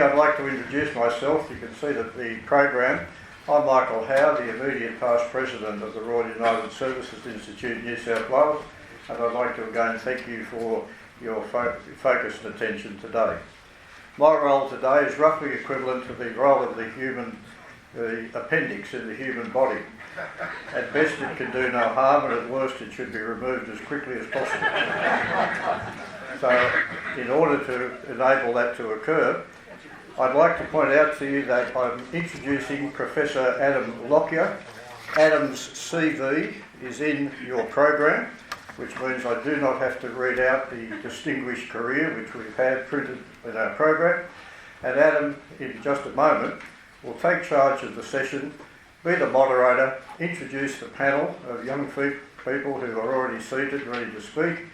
I'd like to introduce myself. You can see that the program. I'm Michael Hough, the immediate past president of the Royal United Services Institute, New South Wales, and I'd like to again thank you for your focus and attention today. My role today is roughly equivalent to the role of the appendix in the human body. At best it can do no harm, and at worst it should be removed as quickly as possible. So in order to enable that to occur, I'd like to point out to you that I'm introducing Professor Adam Lockyer. Adam's CV is in your program, which means I do not have to read out the distinguished career which we've had printed in our program. And Adam, in just a moment, will take charge of the session, be the moderator, introduce the panel of young people who are already seated, ready to speak.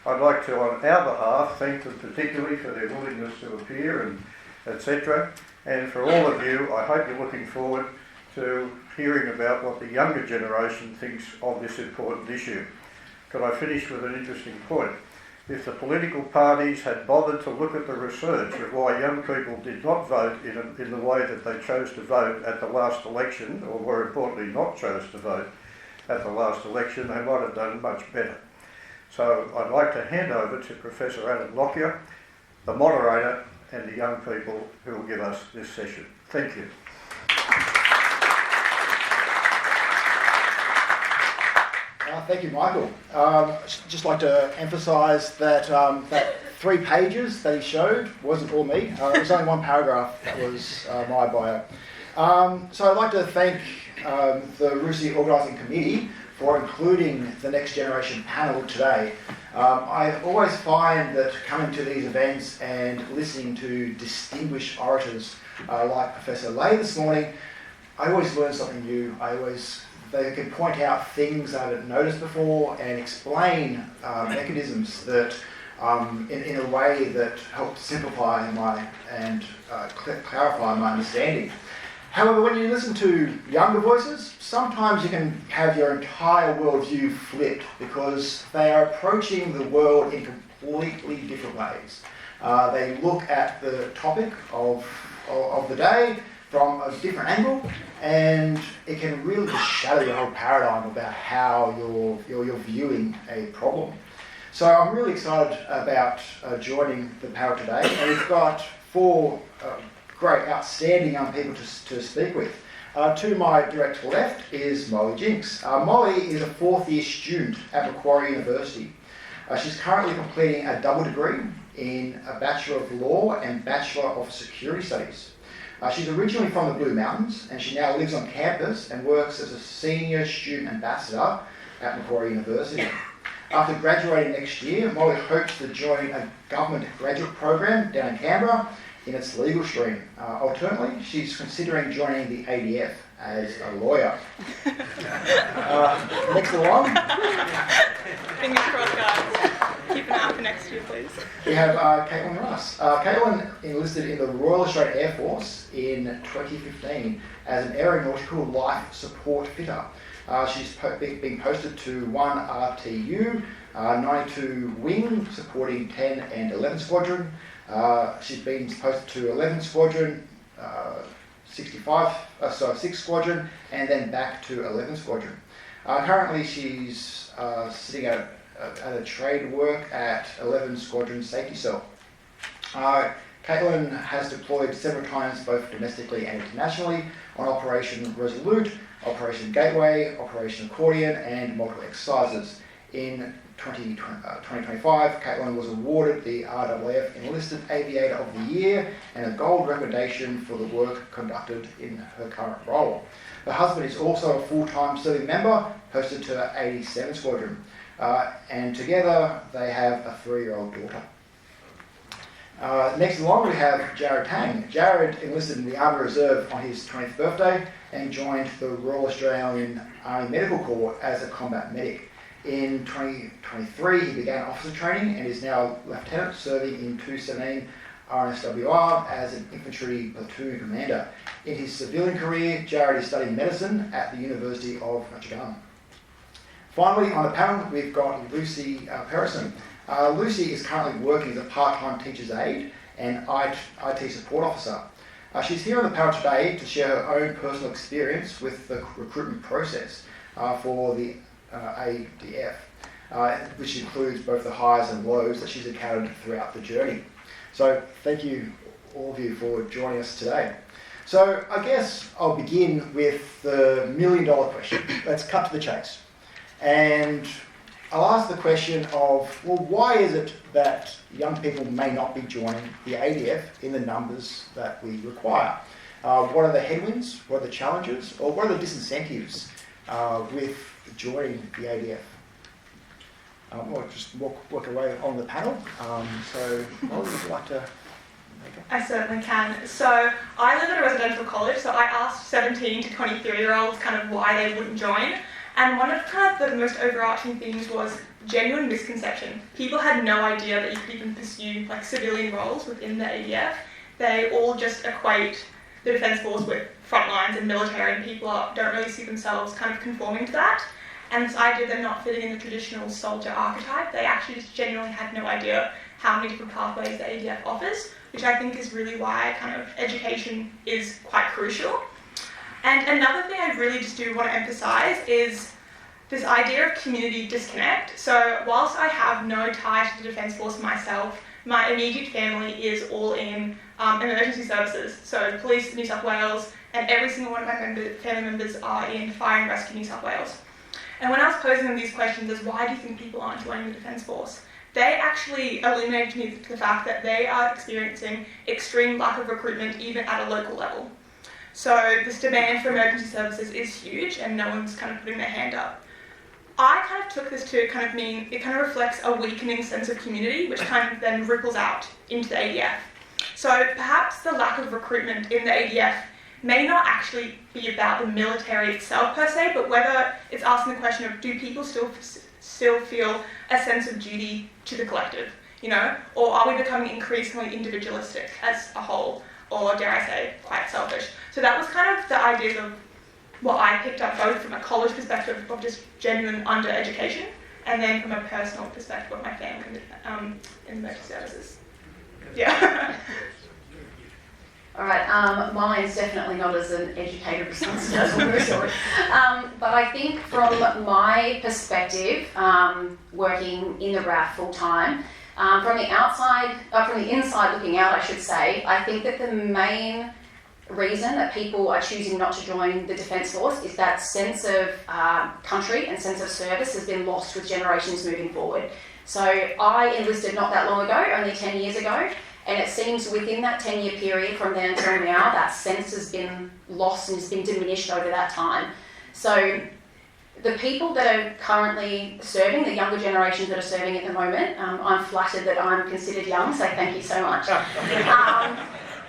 I'd like to, on our behalf, thank them particularly for their willingness to appear and etc. And for all of you, I hope you're looking forward to hearing about what the younger generation thinks of this important issue. Could I finish with an interesting point? If the political parties had bothered to look at the research of why young people did not vote in the way that they chose to vote at the last election, or more importantly not chose to vote at the last election, they might have done much better. So I'd like to hand over to Professor Adam Lockyer, the moderator, and the young people who will give us this session. Thank you. Thank you, Michael. Just like to emphasise that that 3 pages that he showed wasn't all me. It was only 1 paragraph that was my bio. So I'd like to thank the RUSI organising committee for including the Next Generation panel today. I always find that coming to these events and listening to distinguished orators like Professor Lay this morning, I always learn something new. They can point out things I hadn't noticed before and explain mechanisms that in a way that help simplify and clarify my understanding. However, when you listen to younger voices, sometimes you can have your entire worldview flipped because they are approaching the world in completely different ways. They look at the topic of the day from a different angle, and it can really just shatter your whole paradigm about how you're viewing a problem. So I'm really excited about joining the panel today, and we've got 4 great, outstanding young people to speak with. To my direct left is Molly Jinks. Molly is a 4th year student at Macquarie University. She's currently completing a double degree in a Bachelor of Law and Bachelor of Security Studies. She's originally from the Blue Mountains, and she now lives on campus and works as a senior student ambassador at Macquarie University. After graduating next year, Molly hopes to join a government graduate program down in Canberra in its legal stream. Alternatively, she's considering joining the ADF as a lawyer. Next along. Fingers crossed, guys. Keep an eye for next year, please. We have Caitlin Russ. Caitlin enlisted in the Royal Australian Air Force in 2015 as an aeronautical life support fitter. She's been posted to 1 RTU, 92 Wing, supporting 10 and 11 Squadron. She's been posted to 11 Squadron, 6 Squadron, and then back to 11 Squadron. Currently she's sitting at a trade work at 11 Squadron Safety Cell. Caitlin has deployed several times both domestically and internationally on Operation Resolute, Operation Gateway, Operation Accordion, and multiple exercises. In 2025, Caitlin was awarded the RAAF Enlisted Aviator of the Year and a gold recommendation for the work conducted in her current role. Her husband is also a full-time serving member, posted to 87 Squadron, and together they have a 3-year-old daughter. Next along we have Jared Tang. Jared enlisted in the Army Reserve on his 20th birthday and joined the Royal Australian Army Medical Corps as a combat medic. In 2023 he began officer training and is now lieutenant serving in 217 RNSWR as an infantry platoon commander. In his civilian career, Jared is studying medicine at the University of Notre Dame. Finally, on the panel, we've got Lucy Perrison. Lucy is currently working as a part-time teacher's aide and IT support officer. She's here on the panel today to share her own personal experience with the recruitment process for the ADF, which includes both the highs and lows that she's encountered throughout the journey. So thank you, all of you, for joining us today. So I guess I'll begin with the $1 million question. Let's cut to the chase. And I'll ask the question of, well, why is it that young people may not be joining the ADF in the numbers that we require? What are the headwinds, what are the challenges, or what are the disincentives with joining the ADF? We'll just walk away on the panel. So, Molly, would you like to make it? I certainly can. So I live at a residential college, so I asked 17 to 23-year-olds kind of why they wouldn't join. And one of kind of the most overarching things was genuine misconception. People had no idea that you could even pursue like civilian roles within the ADF. They all just equate the Defence Force with front lines and military, and people don't really see themselves kind of conforming to that. And this idea of them not fitting in the traditional soldier archetype, they actually just genuinely had no idea how many different pathways the ADF offers, which I think is really why kind of education is quite crucial. And another thing I really just do want to emphasise is this idea of community disconnect. So whilst I have no tie to the Defence Force myself, my immediate family is all in emergency services. So Police New South Wales, and every single one of my family members are in Fire and Rescue New South Wales. And when I was posing them these questions as why do you think people aren't joining the Defence Force, they actually illuminated to me the fact that they are experiencing extreme lack of recruitment even at a local level. So this demand for emergency services is huge and no one's kind of putting their hand up. I kind of took this to kind of mean it kind of reflects a weakening sense of community, which kind of then ripples out into the ADF. So perhaps the lack of recruitment in the ADF may not actually be about the military itself per se, but whether it's asking the question of do people still feel a sense of duty to the collective, you know, or are we becoming increasingly individualistic as a whole, or dare I say, quite selfish? So that was kind of the ideas of what I picked up both from a college perspective of just genuine under-education, and then from a personal perspective of my family in emergency services. Yeah. All right, mine's definitely not as an educated response as yours. But I think from my perspective, working in the RAF full time, from the inside looking out, I should say, I think that the main reason that people are choosing not to join the Defence Force is that sense of country and sense of service has been lost with generations moving forward. So I enlisted not that long ago, only 10 years ago, and it seems within that 10-year period from then until now, that sense has been lost and has been diminished over that time. So the people that are currently serving, the younger generations that are serving at the moment, I'm flattered that I'm considered young, so thank you so much.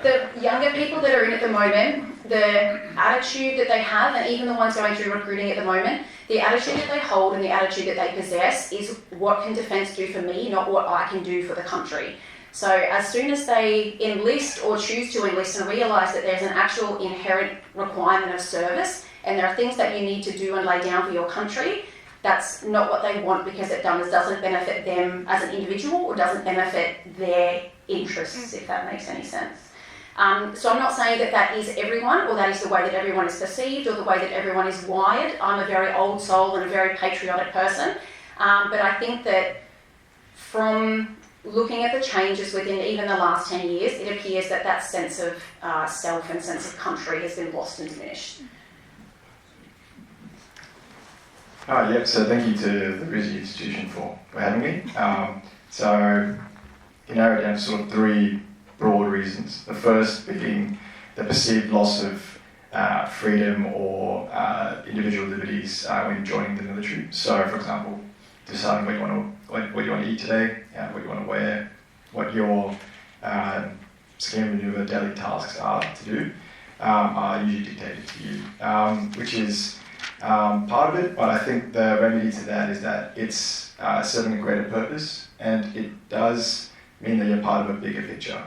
The younger people that are in at the moment, the attitude that they have, and even the ones going through recruiting at the moment, the attitude that they hold and the attitude that they possess is what can Defence do for me, not what I can do for the country. So as soon as they enlist or choose to enlist and realise that there's an actual inherent requirement of service and there are things that you need to do and lay down for your country, that's not what they want because it doesn't benefit them as an individual or doesn't benefit their interests, if that makes any sense. So I'm not saying that that is everyone or that is the way that everyone is perceived or the way that everyone is wired. I'm a very old soul and a very patriotic person, but I think that from looking at the changes within even the last 10 years, it appears that that sense of self and sense of country has been lost and diminished. So thank you to the RUSI institution for having me. So you narrow it down to sort of three broad reasons. The first being the perceived loss of freedom or individual liberties when joining the military. So, for example, deciding what you want to eat today, what you want to wear, what your scheme of maneuver daily tasks are to do, are usually dictated to you, which is part of it. But I think the remedy to that is that it's serving a greater purpose, and it does mean that you're part of a bigger picture.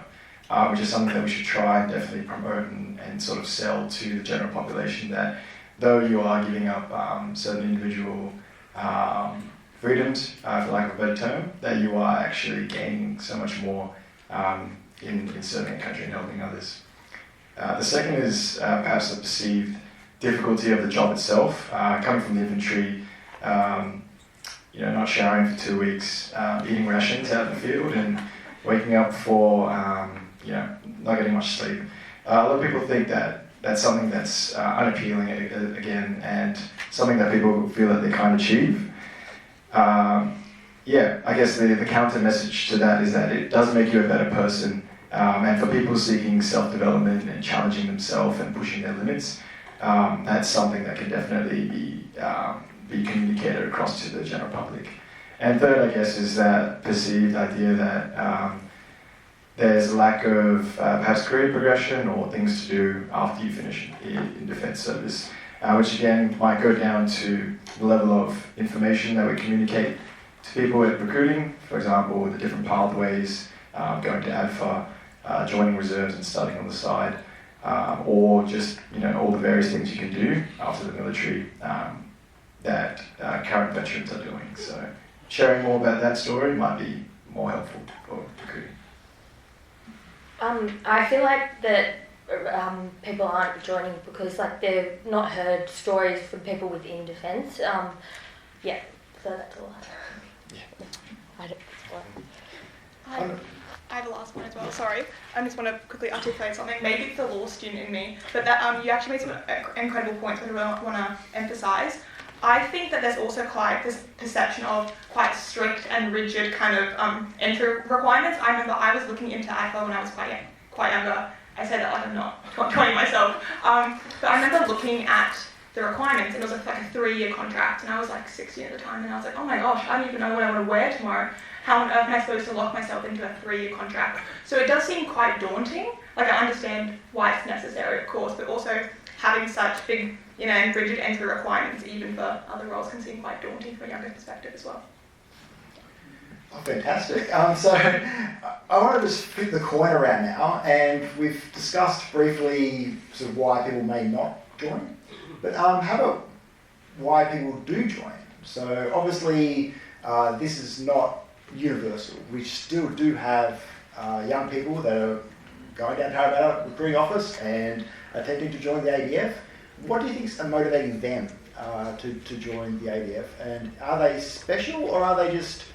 Which is something that we should try and definitely promote and sort of sell to the general population, that though you are giving up certain individual freedoms, for lack of a better term, that you are actually gaining so much more in serving a country and helping others. The second is perhaps the perceived difficulty of the job itself. Coming from the infantry, not showering for 2 weeks, eating rations out in the field, and waking up for not getting much sleep. A lot of people think that that's something that's unappealing again, and something that people feel that they can't achieve. I guess the counter message to that is that it does make you a better person, and for people seeking self-development and challenging themselves and pushing their limits, that's something that can definitely be communicated across to the general public. And third, I guess, is that perceived idea that there's a lack of perhaps career progression or things to do after you finish in defence service, which again might go down to the level of information that we communicate to people at recruiting, for example, the different pathways, going to ADFA, joining reserves and studying on the side, or just all the various things you can do after the military that current veterans are doing. So sharing more about that story might be more helpful for recruiting. I feel like that people aren't joining because they've not heard stories from people within defence. So that's all. I have a last one as well, sorry. I just want to quickly articulate something. Maybe it's the law student in me, but that you actually made some incredible points that I really want to emphasise. I think that there's also quite this perception of quite strict and rigid kind of entry requirements. I remember I was looking into ADFA when I was quite younger. I say that like I'm not 20 myself. But I remember looking at the requirements, and it was like a 3-year contract, and I was like 16 at the time, and I was like, oh my gosh, I don't even know what I want to wear tomorrow. How on earth am I supposed to lock myself into a 3-year contract? So it does seem quite daunting. Like, I understand why it's necessary, of course, but also having such big, and rigid entry requirements, even for other roles, can seem quite daunting from a younger perspective as well. Oh, fantastic. So I want to just flip the coin around now, and we've discussed briefly sort of why people may not join, but how about why people do join? So obviously this is not universal. We still do have young people that are going down to our recruiting office and attempting to join the ADF. What do you think is motivating them to join the ADF? And are they special, or are they just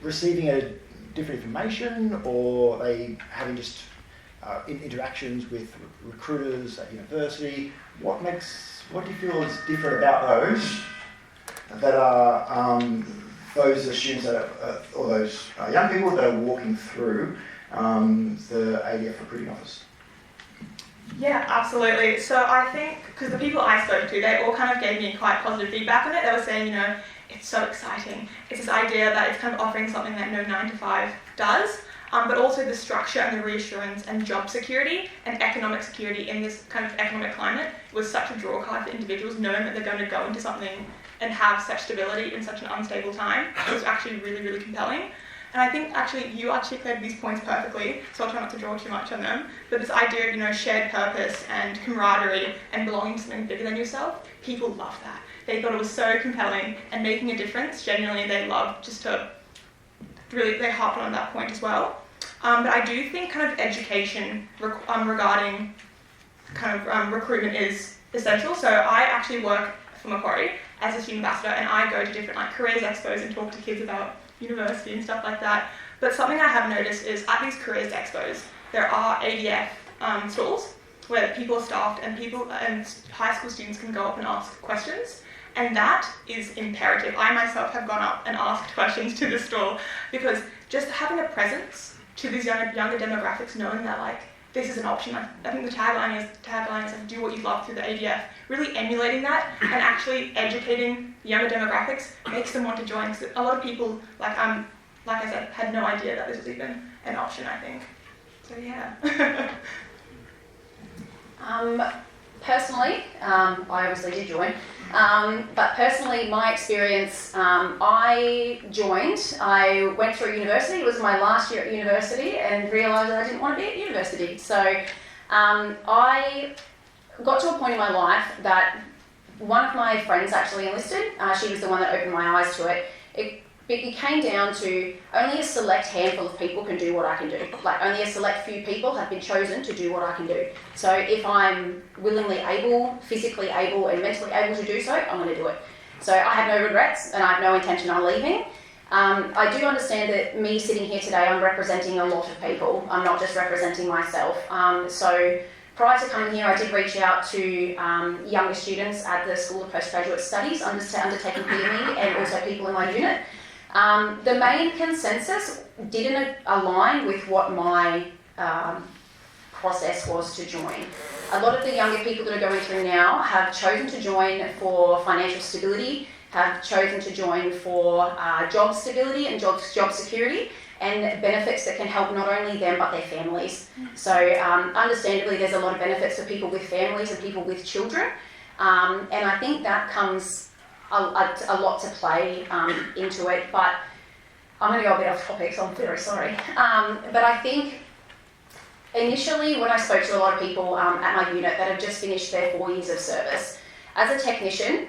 receiving a different information, or are they having just interactions with recruiters at university? What do you feel is different about those that are those students that are, or those young people that are walking through the ADF recruiting office? Yeah, absolutely. So I think, because the people I spoke to, they all kind of gave me quite positive feedback on it. They were saying, it's so exciting. It's this idea that it's kind of offering something that no 9-to-5 does, but also the structure and the reassurance and job security and economic security in this kind of economic climate was such a draw card for individuals, knowing that they're going to go into something and have such stability in such an unstable time. It was actually really, really compelling. And I think actually you articulated these points perfectly, so I'll try not to draw too much on them. But this idea of shared purpose and camaraderie and belonging to something bigger than yourself, people love that. They thought it was so compelling and making a difference. Genuinely, they loved just to really, they harped on that point as well. But I do think kind of education regarding kind of recruitment is essential. So I actually work for Macquarie as a student ambassador, and I go to different careers expos and talk to kids about university and stuff like that. But something I have noticed is at these careers expos, there are ADF stalls where people are staffed and high school students can go up and ask questions. And that is imperative. I myself have gone up and asked questions to the stall, because just having a presence to these younger demographics, knowing that this is an option. I think the tagline is do what you love through the ADF. Really emulating that and actually educating the younger demographics makes them want to join. Because a lot of people, like I said, had no idea that this was even an option, I think. So yeah. Personally, I obviously did join, but personally, my experience, I joined, I went through university, it was my last year at university, and realised that I didn't want to be at university. So I got to a point in my life that one of my friends actually enlisted. She was the one that opened my eyes to it. It it came down to only a select handful of people can do what I can do. Like only a select few people have been chosen to do what I can do. So if I'm willingly able, physically able and mentally able to do so, I'm going to do it. So I have no regrets and I have no intention on leaving. I do understand that me sitting here today, I'm representing a lot of people. I'm not just representing myself. So prior to coming here, I did reach out to younger students at the School of Postgraduate Studies undertaking PME and also people in my unit. The main consensus didn't align with what my process was to join. A lot of the younger people that are going through now have chosen to join for financial stability, have chosen to join for job stability and job security and benefits that can help not only them but their families. So understandably there's a lot of benefits for people with families and people with children, and I think that comes a lot to play into it, but I'm going to go a bit off topic, so I'm very sorry. But I think initially when I spoke to a lot of people at my unit that have just finished their 4 years of service, as a technician,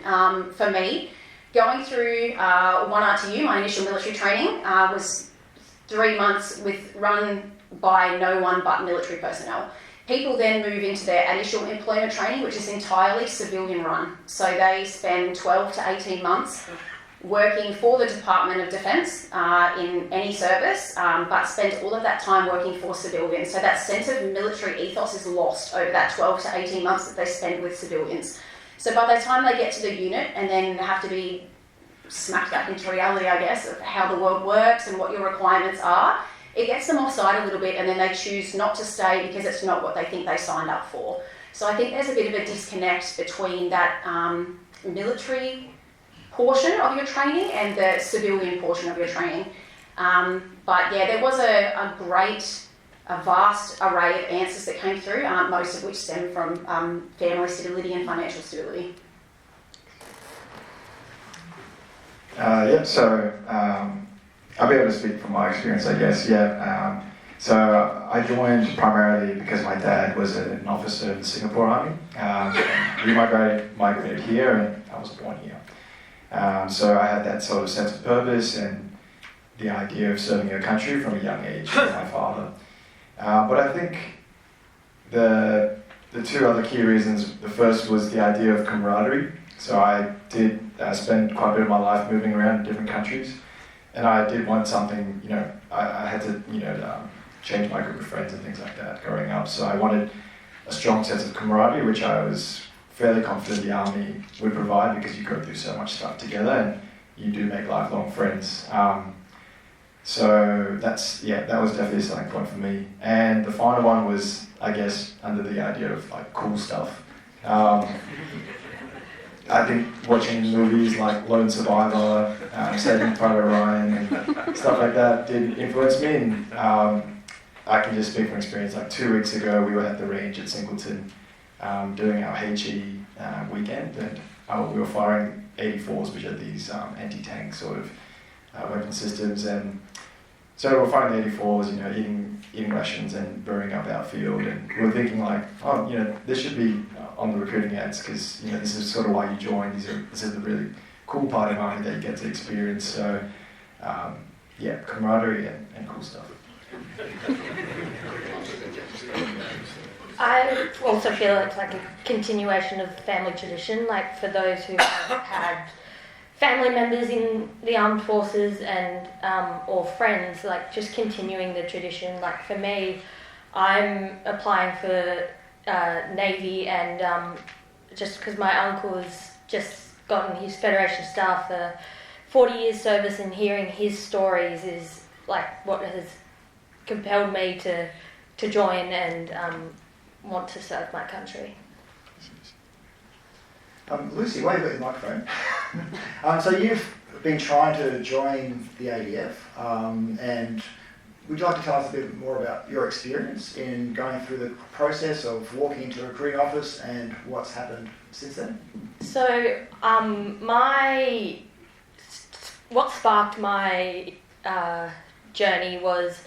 for me, going through 1RTU, my initial military training, was 3 months run by no one but military personnel. People then move into their initial employment training, which is entirely civilian run. So they spend 12 to 18 months working for the Department of Defence in any service, but spend all of that time working for civilians. So that sense of military ethos is lost over that 12 to 18 months that they spend with civilians. So by the time they get to the unit and then have to be smacked back into reality, I guess, of how the world works and what your requirements are, it gets them offside a little bit, and then they choose not to stay because it's not what they think they signed up for. So I think there's a bit of a disconnect between that military portion of your training and the civilian portion of your training. But yeah, there was a vast array of answers that came through, most of which stem from family stability and financial stability. I'll be able to speak from my experience, I guess. So I joined primarily because my dad was an officer in the Singapore Army. We migrated here, and I was born here. So I had that sort of sense of purpose and the idea of serving your country from a young age with my father. But I think the two other key reasons, the first was the idea of camaraderie. So I did spend quite a bit of my life moving around different countries. And I did want something, I had to, change my group of friends and things like that growing up. So I wanted a strong sense of camaraderie, which I was fairly confident the Army would provide because you go through so much stuff together and you do make lifelong friends. So that was definitely a selling point for me. And the final one was, I guess, under the idea of like cool stuff. I think watching movies like Lone Survivor, Saving Private Ryan, and stuff like that did influence me. And I can just speak from experience. Like 2 weeks ago, we were at the range at Singleton doing our HE weekend, and we were firing 84s, which are these anti-tank sort of weapon systems. And so we were firing 84s, eating rations and burning up our field. And we were thinking like, this should be on the recruiting ads because this is sort of why you join. This is the really cool part of Army that you get to experience. So camaraderie and cool stuff. I also feel it's like a continuation of the family tradition, like for those who have had family members in the armed forces and or friends, like just continuing the tradition. Like for me, I'm applying for Navy, and just because my uncle has just gotten his Federation Star for 40 years service, and hearing his stories is like what has compelled me to join and want to serve my country. Lucy, why have you got your microphone? So you've been trying to join the ADF, and would you like to tell us a bit more about your experience in going through the process of walking into a recruiting office and what's happened since then? So what sparked my journey was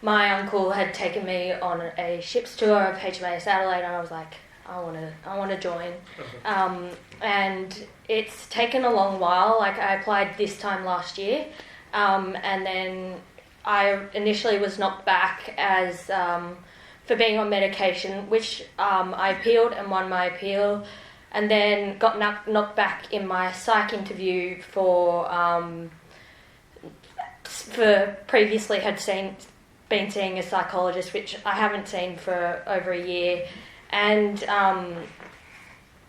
my uncle had taken me on a ship's tour of HMAS Adelaide, and I was like, I want to join. And it's taken a long while. Like I applied this time last year, and then I initially was knocked back as for being on medication, which I appealed and won my appeal, and then got knocked back in my psych interview for previously had been seeing a psychologist, which I haven't seen for over a year, and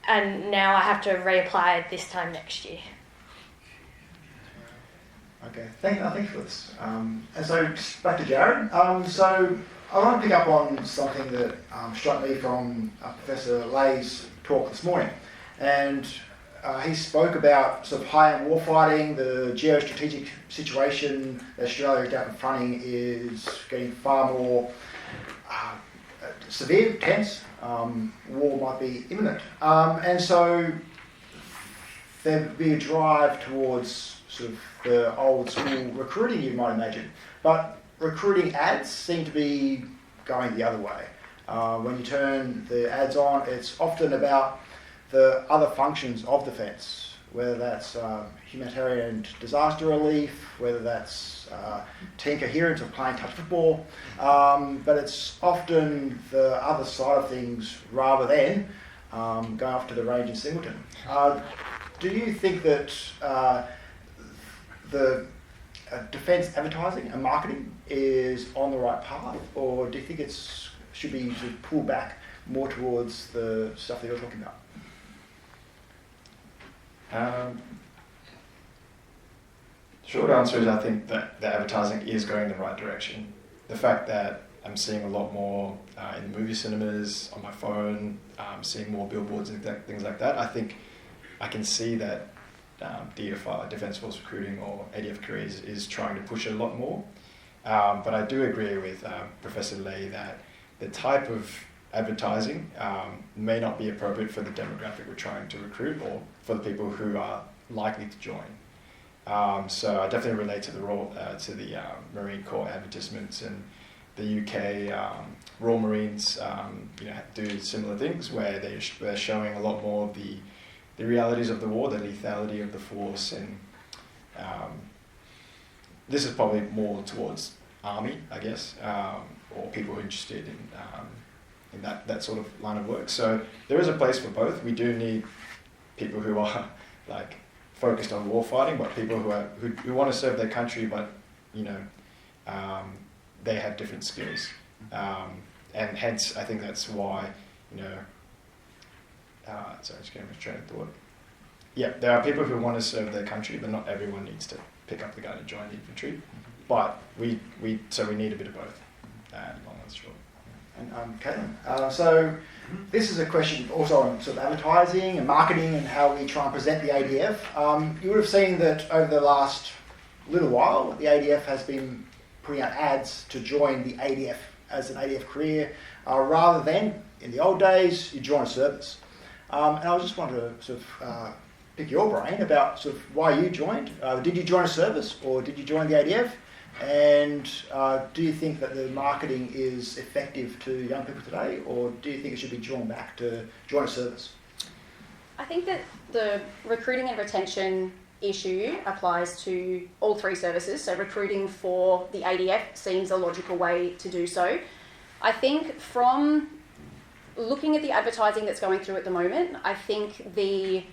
now I have to reapply this time next year. Okay, thanks for this. And so back to Jared. So I want to pick up on something that struck me from Professor Lay's talk this morning, and he spoke about sort of high-end warfighting. The geostrategic situation that Australia is now confronting is getting far more severe, tense. War might be imminent, and so there'd be a drive towards sort of the old school recruiting, you might imagine. But recruiting ads seem to be going the other way. When you turn the ads on, it's often about the other functions of defence, whether that's humanitarian disaster relief, whether that's team coherence or playing touch football, but it's often the other side of things rather than going off to the range in Singleton. Do you think that the defence advertising and marketing is on the right path, or do you think it should be sort of pulled back more towards the stuff that you're talking about? Short answer is I think that the advertising is going in the right direction. The fact that I'm seeing a lot more in the movie cinemas, on my phone, seeing more billboards and things like that, I think I can see that DFR, Defence Force Recruiting, or ADF Careers is trying to push it a lot more. But I do agree with Professor Lay that the type of advertising may not be appropriate for the demographic we're trying to recruit or for the people who are likely to join. So I definitely relate to the Marine Corps advertisements, and the UK Royal Marines do similar things where they're showing a lot more of the realities of the war, the lethality of the force, and this is probably more towards Army, I guess, or people who are interested in that sort of line of work. So there is a place for both. We do need people who are like focused on war fighting, but people who want to serve their country, but they have different skills, and hence I think that's why sorry, just getting my train of thought. Yeah, there are people who want to serve their country, but not everyone needs to pick up the gun and join the infantry. But we need a bit of both, long and short. And Caitlin, so this is a question also on sort of advertising and marketing and how we try and present the ADF. You would have seen that over the last little while, the ADF has been putting out ads to join the ADF as an ADF career, rather than in the old days you join a service. And I just wanted to sort of pick your brain about sort of why you joined. Did you join a service or did you join the ADF? And do you think that the marketing is effective to young people today, or do you think it should be drawn back to join a service? I think that the recruiting and retention issue applies to all three services. So recruiting for the ADF seems a logical way to do so. I think from looking at the advertising that's going through at the moment, I think the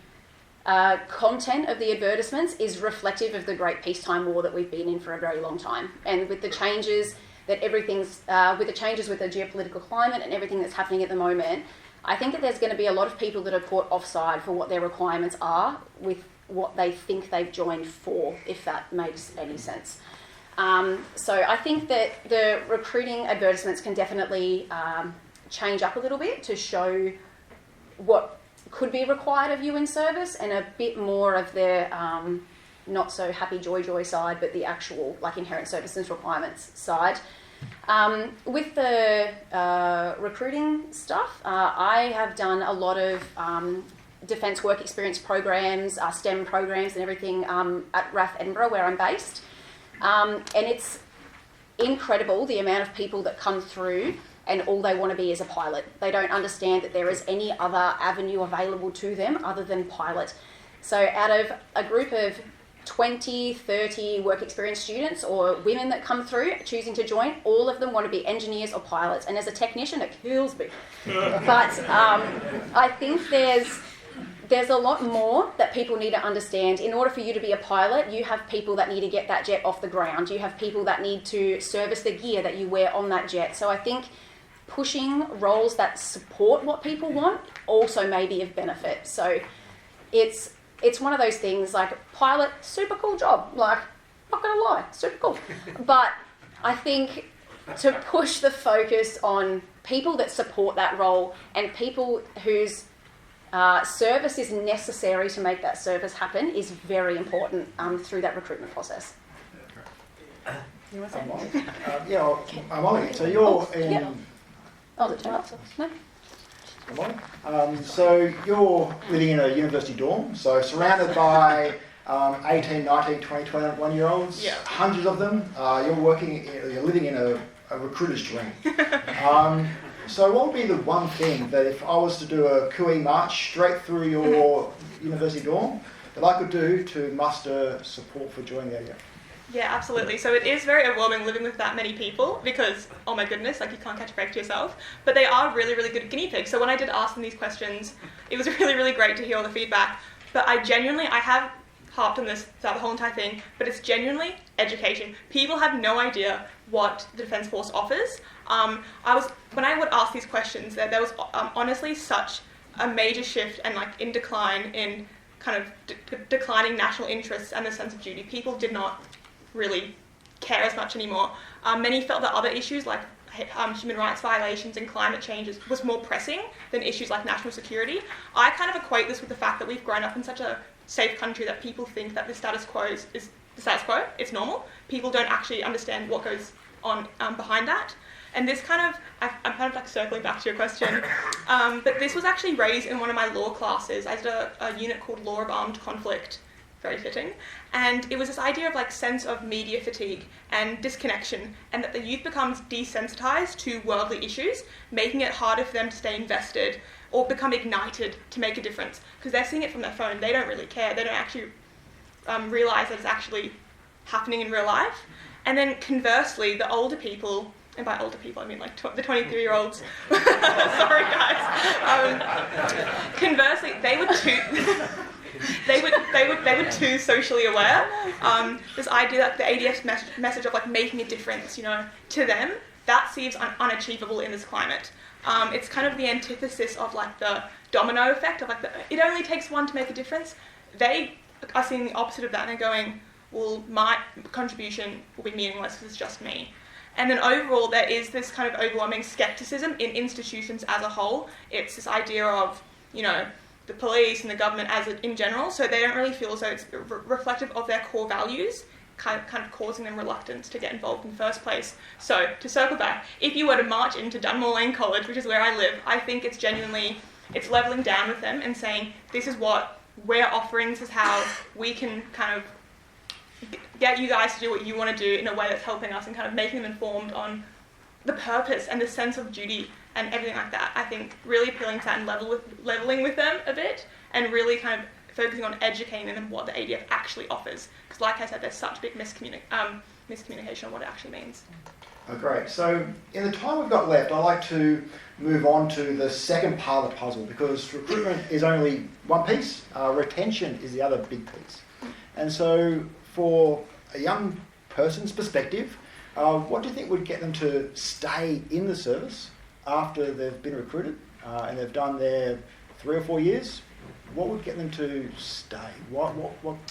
content of the advertisements is reflective of the great peacetime war that we've been in for a very long time. And with the changes that with the changes with the geopolitical climate and everything that's happening at the moment, I think that there's going to be a lot of people that are caught offside for what their requirements are with what they think they've joined for, if that makes any sense. So I think that the recruiting advertisements can definitely change up a little bit to show what could be required of you in service, and a bit more of the not so happy joy side, but the actual like inherent services requirements side. With the recruiting stuff, I have done a lot of defence work experience programs, STEM programs and everything at RAF Edinburgh, where I'm based. And it's incredible the amount of people that come through and all they want to be is a pilot. They don't understand that there is any other avenue available to them other than pilot. So out of a group of 20, 30 work experience students or women that come through choosing to join, all of them want to be engineers or pilots. And as a technician, it kills me. But I think there's a lot more that people need to understand. In order for you to be a pilot, you have people that need to get that jet off the ground. You have people that need to service the gear that you wear on that jet. So I think pushing roles that support what people want also may be of benefit. So it's one of those things, like pilot, super cool job. Like, not gonna lie, super cool. But I think to push the focus on people that support that role and people whose service is necessary to make that service happen is very important through that recruitment process. You want to say? Molly, so you're in... Yeah. Oh, the turn off. No? So you're living in a university dorm, so surrounded by 18, 19, 20, 21-year-olds, Yeah. hundreds of them. You're living in a recruiter's dream. So what would be the one thing that if I was to do a cooee march straight through your university dorm that I could do to muster support for joining the ADF? Yeah, absolutely. So it is very overwhelming living with that many people because, oh my goodness, like you can't catch a break to yourself. But they are really, really good guinea pigs. So when I did ask them these questions, it was really, really great to hear all the feedback. But I have harped on this throughout the whole entire thing, but it's genuinely education. People have no idea what the Defence Force offers. When I would ask these questions, there was honestly such a major shift and like in decline in kind of declining national interests and the sense of duty. People did not really care as much anymore. Many felt that other issues like human rights violations and climate change was more pressing than issues like national security. I kind of equate this with the fact that we've grown up in such a safe country that people think that the status quo is the status quo, it's normal. People don't actually understand what goes on behind that. And this I'm kind of like circling back to your question, but this was actually raised in one of my law classes. I did a unit called Law of Armed Conflict, very fitting, and it was this idea of like sense of media fatigue and disconnection, and that the youth becomes desensitized to worldly issues, making it harder for them to stay invested or become ignited to make a difference, because they're seeing it from their phone. They don't really care. They don't actually realize that it's actually happening in real life. And then conversely, the older people, and by older people I mean like the 23-year-olds, sorry guys, conversely, they were too socially aware. This idea that the ADF's message of like making a difference, to them, that seems unachievable in this climate. It's kind of the antithesis of like the domino effect of like it only takes one to make a difference. They are seeing the opposite of that and they're going, well, my contribution will be meaningless because it's just me. And then overall, there is this kind of overwhelming skepticism in institutions as a whole. It's this idea of, the police and the government in general, so they don't really feel as though it's reflective of their core values, kind of causing them reluctance to get involved in the first place. So, to circle back, if you were to march into Dunmore Lane College, which is where I live, I think it's levelling down with them and saying, this is what we're offering, this is how we can kind of get you guys to do what you want to do in a way that's helping us and kind of making them informed on the purpose and the sense of duty and everything like that. I think really appealing to that and leveling with them a bit and really kind of focusing on educating them what the ADF actually offers. Because like I said, there's such big miscommunication on what it actually means. Oh, great. So in the time we've got left, I'd like to move on to the second part of the puzzle, because recruitment is only one piece, retention is the other big piece. And so for a young person's perspective, what do you think would get them to stay in the service after they've been recruited and they've done their 3 or 4 years? What would get them to stay? What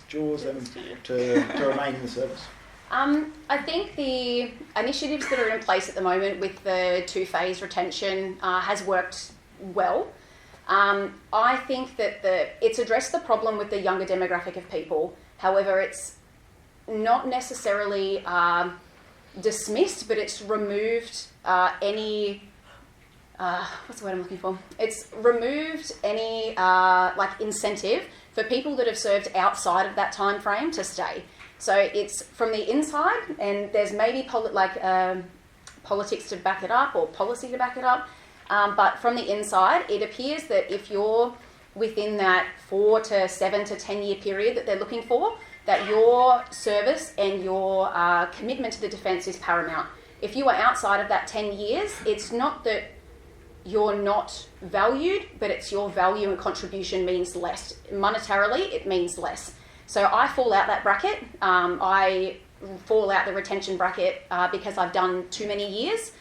draws them to remain in the service? I think the initiatives that are in place at the moment with the 2-phase retention has worked well. I think that it's addressed the problem with the younger demographic of people. However, it's not necessarily dismissed, but it's removed any... what's the word I'm looking for? It's removed any incentive for people that have served outside of that time frame to stay. So it's from the inside, and there's maybe politics to back it up or policy to back it up. But from the inside, it appears that if you're within that 4 to 7 to 10 year period that they're looking for, that your service and your commitment to the defence is paramount. If you are outside of that 10 years, it's not that you're not valued, but it's your value and contribution means less. Monetarily, it means less. So I fall out that bracket. I fall out the retention bracket because I've done too many years.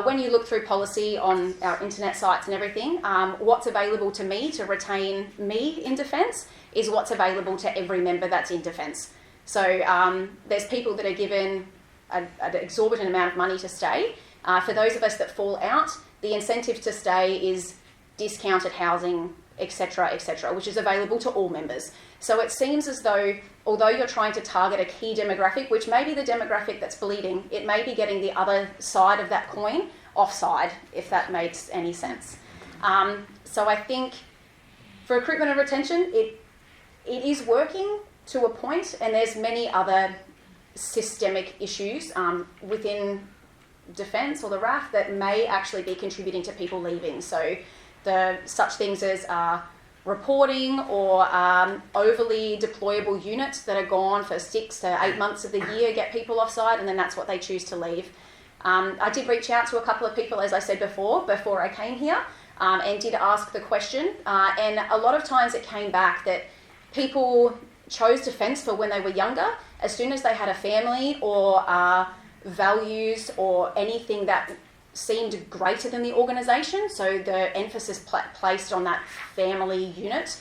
When you look through policy on our internet sites and everything, what's available to me to retain me in defence is what's available to every member that's in defence. So there's people that are given an exorbitant amount of money to stay. For those of us that fall out, the incentive to stay is discounted housing, etc., which is available to all members. So it seems as though, although you're trying to target a key demographic, which may be the demographic that's bleeding, it may be getting the other side of that coin offside, if that makes any sense. So I think for recruitment and retention, it is working to a point, and there's many other systemic issues within defence or the RAF that may actually be contributing to people leaving. So such things as reporting or overly deployable units that are gone for 6 to 8 months of the year, get people offside, and then that's what they choose to leave. I did reach out to a couple of people, as I said before I came here, and did ask the question, and a lot of times it came back that people chose defence for when they were younger. As soon as they had a family or values or anything that seemed greater than the organisation, so the emphasis placed on that family unit,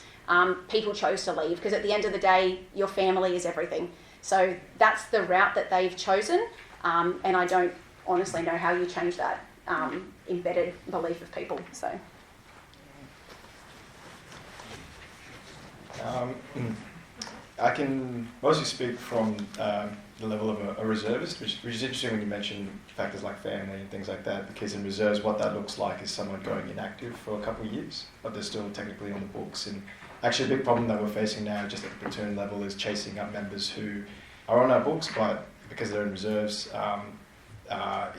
people chose to leave, because at the end of the day, your family is everything. So that's the route that they've chosen, and I don't honestly know how you change that embedded belief of people. So. I can mostly speak from the level of a reservist, which is interesting when you mention factors like family and things like that, because in reserves what that looks like is someone going inactive for a couple of years, but they're still technically on the books. And actually a big problem that we're facing now just at the platoon level is chasing up members who are on our books, but because they're in reserves,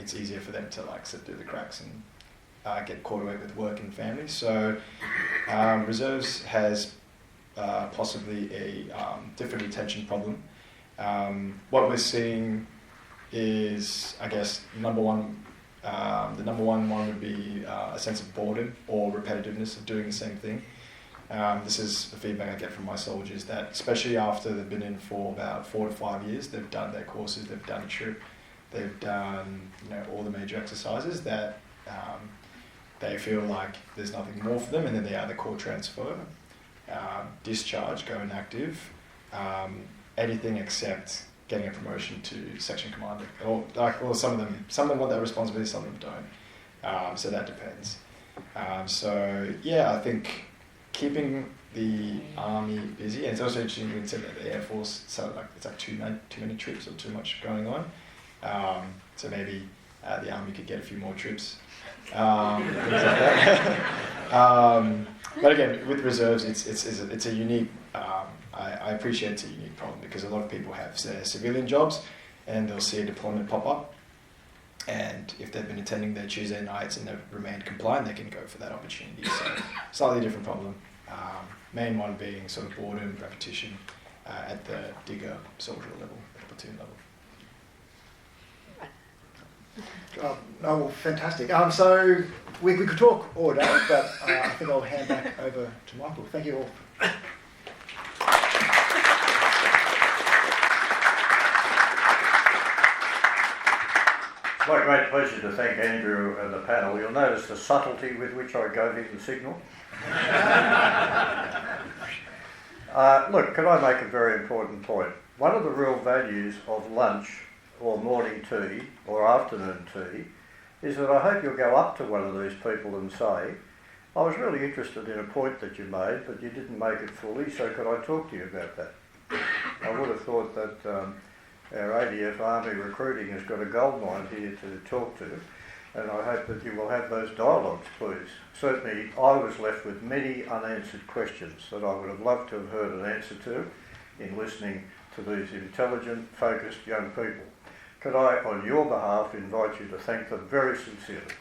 it's easier for them to slip through the cracks and get caught away with work and family. So reserves has possibly a different retention problem. What we're seeing is, I guess, the number one one would be a sense of boredom or repetitiveness of doing the same thing. This is the feedback I get from my soldiers, that especially after they've been in for about 4 to 5 years, they've done their courses, they've done a trip, they've done all the major exercises, that they feel like there's nothing more for them, and then they either call transfer, discharge, go inactive, anything except getting a promotion to section commander. Or some of them want that responsibility, some of them don't. So that depends. So yeah, I think keeping the army busy, and it's also interesting when you said that the Air Force, so it's like too many trips or too much going on. So maybe the army could get a few more trips. Things like that. But again, with reserves, it's a unique. I appreciate it's a unique problem, because a lot of people have civilian jobs, and they'll see a deployment pop up, and if they've been attending their Tuesday nights and they've remained compliant, they can go for that opportunity. So slightly different problem. Main one being sort of boredom, repetition at the digger soldier level, at the platoon level. No, well, fantastic. So we could talk all day, but I think I'll hand back over to Michael. Thank you all. It's my great pleasure to thank Andrew and the panel. You'll notice the subtlety with which I gave him the signal. Look, can I make a very important point? One of the real values of lunch or morning tea or afternoon tea is that I hope you'll go up to one of these people and say, I was really interested in a point that you made, but you didn't make it fully, so could I talk to you about that? I would have thought that our ADF Army recruiting has got a goldmine here to talk to, and I hope that you will have those dialogues, please. Certainly, I was left with many unanswered questions that I would have loved to have heard an answer to in listening to these intelligent, focused young people. Could I, on your behalf, invite you to thank them very sincerely.